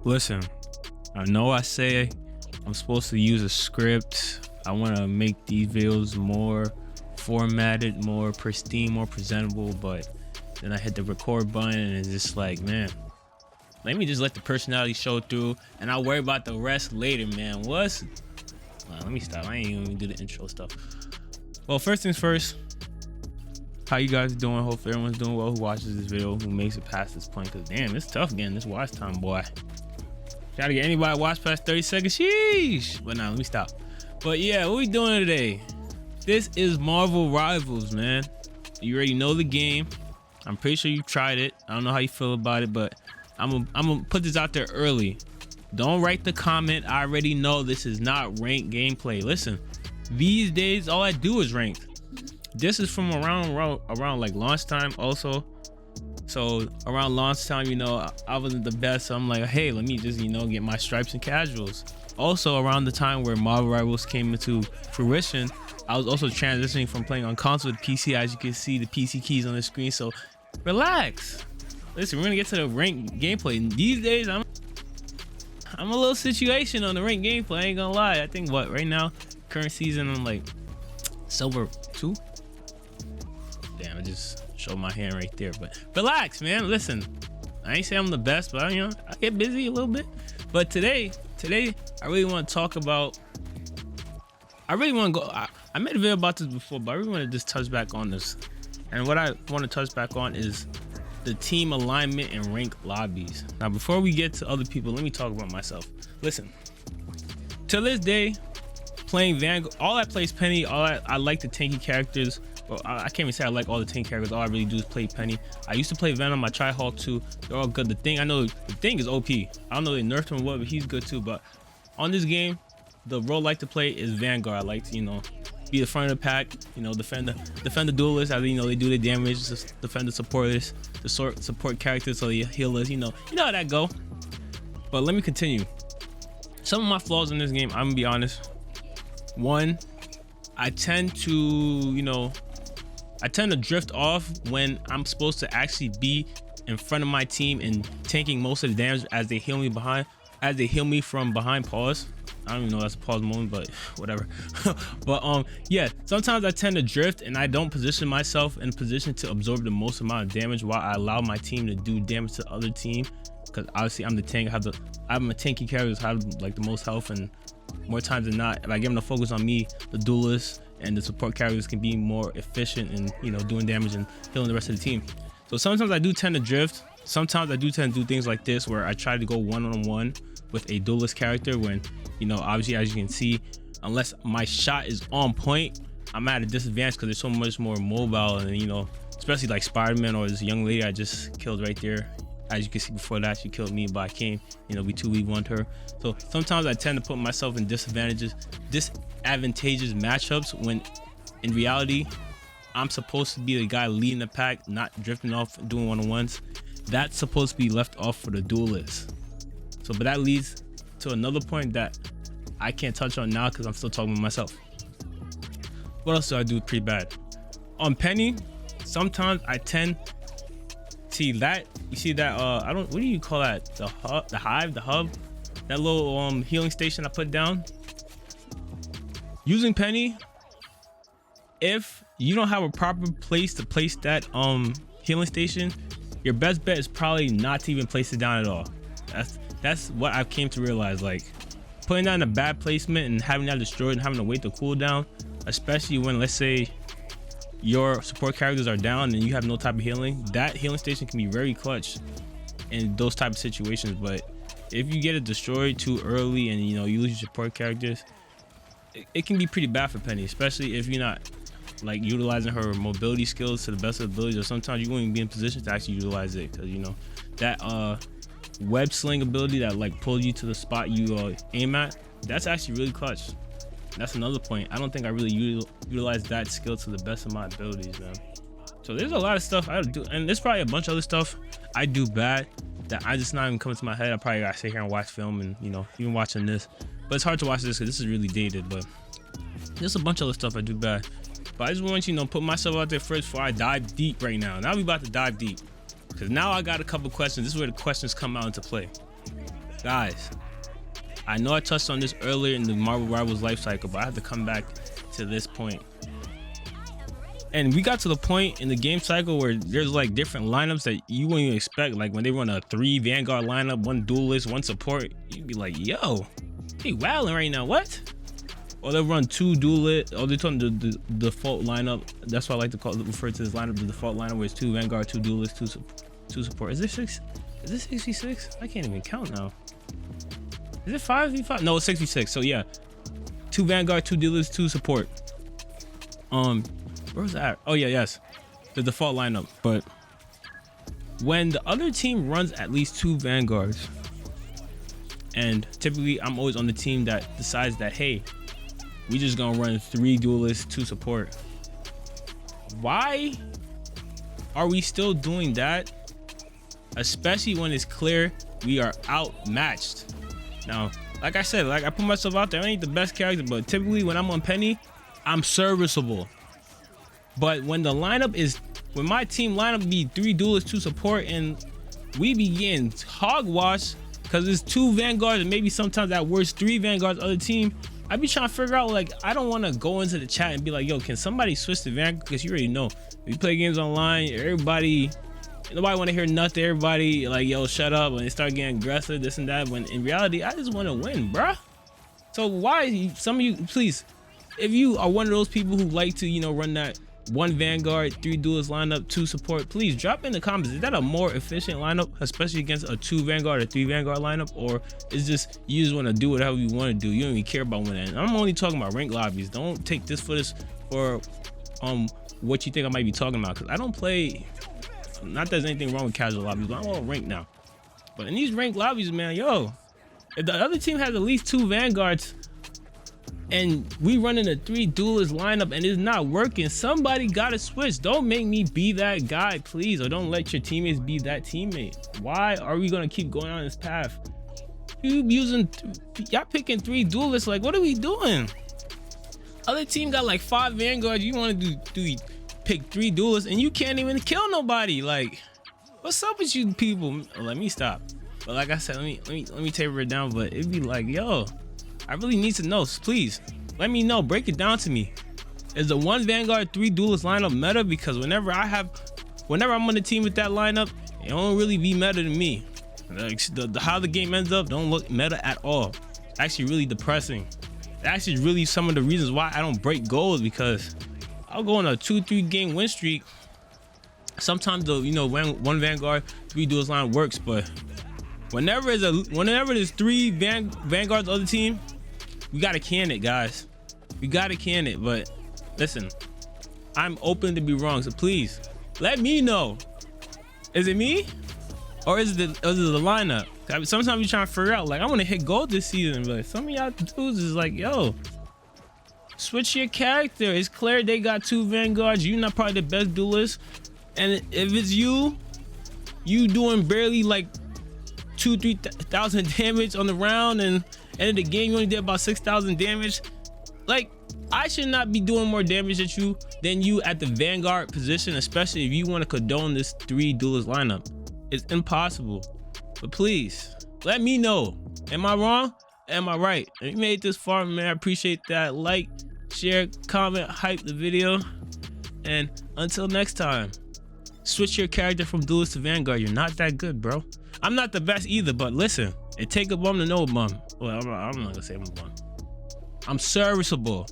Listen, I know I say I'm supposed to use a script. I want to make these videos more formatted, more pristine, more presentable, but then I hit the record button and it's just like, man, let me just let the personality show through and I'll worry about the rest later, man. Let me stop. I ain't even gonna do the intro stuff. Well, first things first, how you guys doing? Hope everyone's doing well who watches this video, who makes it past this point, because damn, it's tough getting this watch time, boy. Try to get anybody to watch past 30 seconds, sheesh. But nah, let me stop. But yeah, what we doing today? This is Marvel Rivals, man. You already know the game. I'm pretty sure you tried it. I don't know how you feel about it, but I'm gonna put this out there early. Don't write the comment. I already know this is not ranked gameplay. Listen, these days all I do is ranked. This is from around like launch time also. So around launch time, you know, I wasn't the best, so I'm like, hey, let me just, you know, get my stripes and casuals. Also around the time where Marvel Rivals came into fruition, I was also transitioning from playing on console to PC. As you can see, the PC keys on the screen, so relax. Listen, we're gonna get to the ranked gameplay. These days I'm a little situation on the ranked gameplay, I ain't gonna lie. I think what right now, current season, I'm like silver 2. Damn, I just showed my hand right there, but relax, man. Listen, I ain't say I'm the best, but you know, I get busy a little bit. But today I really want to talk about, I made a video about this before, but I really want to just touch back on this. And what I want to touch back on is the team alignment and rank lobbies. Now, before we get to other people, let me talk about myself. Listen, to this day, playing Vanguard, all I play is Penny. I like the tanky characters. Well, I can't even say I like all the tank characters. All I really do is play Penny. I used to play Venom. I tried Hulk too. They're all good. The Thing, I know the Thing is OP. I don't know they nerfed him or what, but he's good too. But on this game, the role I like to play is Vanguard. I like to, you know, be the front of the pack. You know, defend the duelists. As you know, they do the damage. Just defend the supporters, the support characters, so the healers. You know how that go. But let me continue. Some of my flaws in this game, I'm gonna be honest. One, I tend to drift off when I'm supposed to actually be in front of my team and tanking most of the damage as they heal me from behind. Pause. I don't even know if that's a pause moment, but whatever. But yeah, sometimes I tend to drift and I don't position myself in a position to absorb the most amount of damage while I allow my team to do damage to the other team. Because obviously I'm the tank. I'm a tanky character who have like the most health, and more times than not, if I get them to focus on me, the duelists and the support characters can be more efficient in, you know, doing damage and healing the rest of the team. So sometimes I do tend to drift. Sometimes I do tend to do things like this where I try to go one-on-one with a duelist character when, you know, obviously, as you can see, unless my shot is on point, I'm at a disadvantage because they're so much more mobile. And, you know, especially like Spider-Man or this young lady I just killed right there. As you can see, before that, she killed me, but I came, you know, we 2v1'd her. So sometimes I tend to put myself in disadvantageous matchups when in reality, I'm supposed to be the guy leading the pack, not drifting off and doing one-on-ones. That's supposed to be left off for the duelists. So, but that leads to another point that I can't touch on now because I'm still talking with myself. What else do I do pretty bad? On Penny, sometimes I tend see that, you see that what do you call that, the hub, that little healing station I put down. Using Penny, if you don't have a proper place to place that healing station, your best bet is probably not to even place it down at all. That's what I came to realize. Like, putting that in a bad placement and having that destroyed and having to wait to cool down, especially when, let's say, your support characters are down and you have no type of healing, that healing station can be very clutch in those type of situations. But if you get it destroyed too early and, you know, you lose your support characters, it can be pretty bad for Penny, especially if you're not like utilizing her mobility skills to the best of abilities, or sometimes you won't even be in position to actually utilize it, because, you know, that web sling ability that like pulls you to the spot you aim at, that's actually really clutch. That's another point. I don't think I really utilize that skill to the best of my abilities, man. So there's a lot of stuff I do, and there's probably a bunch of other stuff I do bad that I just not even coming to my head. I probably gotta sit here and watch film and, you know, even watching this, but it's hard to watch this because this is really dated. But there's a bunch of other stuff I do bad. But I just want you to know, put myself out there first before I dive deep right now. Now we about to dive deep, because now I got a couple questions. This is where the questions come out into play. Guys, I know I touched on this earlier in the Marvel Rivals life cycle, but I have to come back to this point. And we got to the point in the game cycle where there's like different lineups that you wouldn't even expect. Like when they run a 3 Vanguard lineup, 1 duelist, 1 support, you'd be like, yo, they wilding right now, what? Or they'll run 2 duelist, or they're talking the default lineup. That's why I like to refer to this lineup, the default lineup, where it's 2 Vanguard, 2 duelist, 2 support. Is this 6? Is this 66? I can't even count now. Is it 5v5? No, it's 66. So yeah, 2 Vanguard, 2 duelist, 2 support. Where's that? Oh yeah, yes, the default lineup. But when the other team runs at least 2 Vanguards, and typically I'm always on the team that decides that, hey, we just gonna run 3 duelists, 2 support. Why are we still doing that? Especially when it's clear we are outmatched. Now, like I said, like I put myself out there, I ain't the best character, but typically when I'm on Penny, I'm serviceable. But when the lineup is, when my team lineup be 3 duelists, 2 support, and we be getting hogwash because it's 2 Vanguards and maybe sometimes at worst 3 Vanguards other team, I be trying to figure out, like, I don't want to go into the chat and be like, yo, can somebody switch to Vanguard? Because you already know, if you play games online, nobody want to hear nothing. Everybody like, yo, shut up, when they start getting aggressive, this and that. When in reality, I just want to win, bruh. So why, some of you, please, if you are one of those people who like to, you know, run that 1 Vanguard, 3 duelist lineup, 2 support, please drop in the comments. Is that a more efficient lineup, especially against a 2 Vanguard or 3 Vanguard lineup? Or is just, you just want to do whatever you want to do? You don't even care about winning. I'm only talking about ranked lobbies. Don't take this footage for what you think I might be talking about, because I don't play, not that there's anything wrong with casual lobbies, but I'm all ranked now. But in these ranked lobbies, man, yo, if the other team has at least 2 Vanguards and we running a 3 duelist lineup and it's not working, somebody gotta switch. Don't make me be that guy, please, or don't let your teammates be that teammate. Why are we gonna keep going on this path? Y'all picking 3 duelists, like, what are we doing? Other team got like 5 Vanguards, you want to pick 3 duelists and you can't even kill nobody. Like, what's up with you people? Let me stop. But like I said, let me taper it down. But it'd be like, yo, I really need to know. Please let me know. Break it down to me. Is the 1 Vanguard 3 duelist lineup meta? Because whenever I'm on the team with that lineup, it don't really be meta to me. Like, how the game ends up don't look meta at all. Actually really depressing. Actually really some of the reasons why I don't break goals, because I'll go on a 2-3 game win streak. Sometimes the, you know, 1 Vanguard 3 duelist line works, but whenever there's 3 Vanguards other team, we gotta can it, guys. We gotta can it. But listen, I'm open to be wrong, so please let me know. Is it me, or is it the lineup? Sometimes you trying to figure out, like, I want to hit gold this season, but some of y'all dudes is like, yo, switch your character. It's clear they got 2 Vanguards. You're not probably the best duelist, and if it's you doing barely like 2,000-3,000 damage on the round, and end of the game you only did about 6,000 damage. Like, I should not be doing more damage at you than you at the Vanguard position, especially if you want to condone this 3 duelist lineup. It's impossible. But please let me know. Am I wrong? Am I right? If you made this far, man, I appreciate that. Like, share, comment, hype the video, and until next time, switch your character from duelist to Vanguard. You're not that good, bro. I'm not the best either, but listen, it take a bum to know a bum. Well, I'm not gonna say I'm a bum. I'm serviceable.